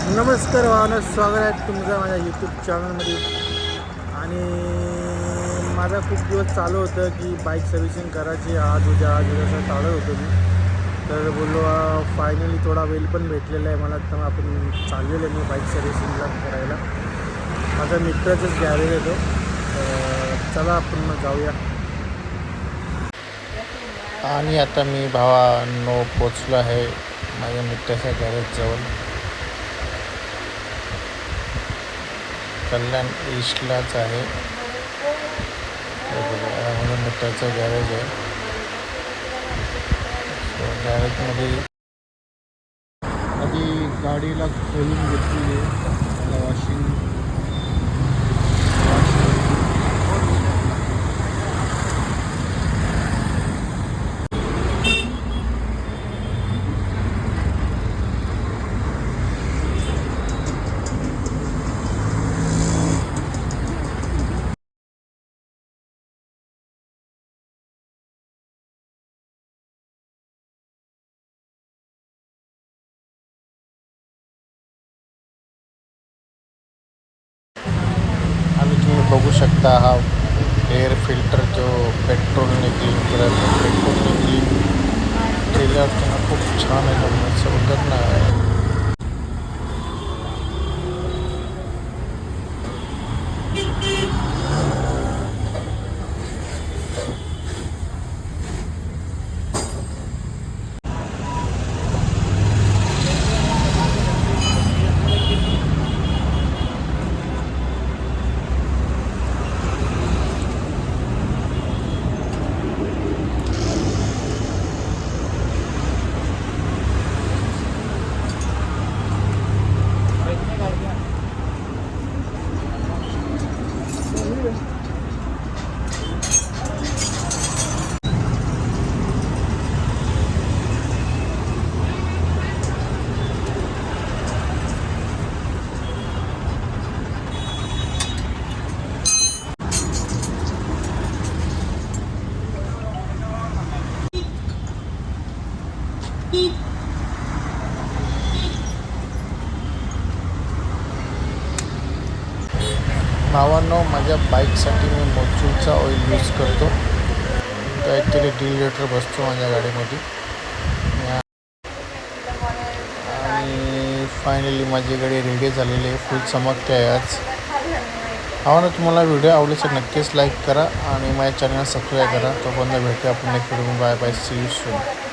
नमस्कार भावना, स्वागत आहे तुमचं माझ्या यूट्यूब चॅनलमध्ये. आणि माझा खूप दिवस चालू होतं की बाईक सर्व्हिसिंग करायची, आज उद्या असं चालू होतं मी. तर बोललो फायनली थोडा वेळ पण भेटलेला आहे मला, तर आपण चाललेलो मी बाईक सर्व्हिसिंगला करायला. माझा मित्राचंच गॅरेज आहे तो, तर चला आपण मग जाऊया. आणि आता मी भावांनो पोचलो आहे माझ्या मित्राच्या गॅरेजजवळ. कल्याण ईस्टलाच आहे. म्हणून मित्राचं गॅरेज आहे. गॅरेजमध्ये आधी गाडीला खोलून घेतली आहे वॉशिंग. आणि तुम्ही बघू शकता हा एअर फिल्टर जो पेट्रोलने क्लीन करायचा, पेट्रोलने क्लीन केल्यावर त्यांना खूप छान आहे, समजत नाही. भावांनो, माझ्या बाईकसाठी मी मोचूचा ऑइल यूज करतो. काहीतरी 1.5 लिटर बसतो माझ्या गाडीमध्ये. आणि फायनली माझी गाडी रेडी झालेली आहे, फुल चमकते आहे आज. भावांनो, तुम्हाला व्हिडिओ आवडल्यास नक्कीच लाईक करा आणि माझ्या चॅनलला सबस्क्राईब करा. तोपर्यंत भेटूया आपण next video. Bye bye, see you soon.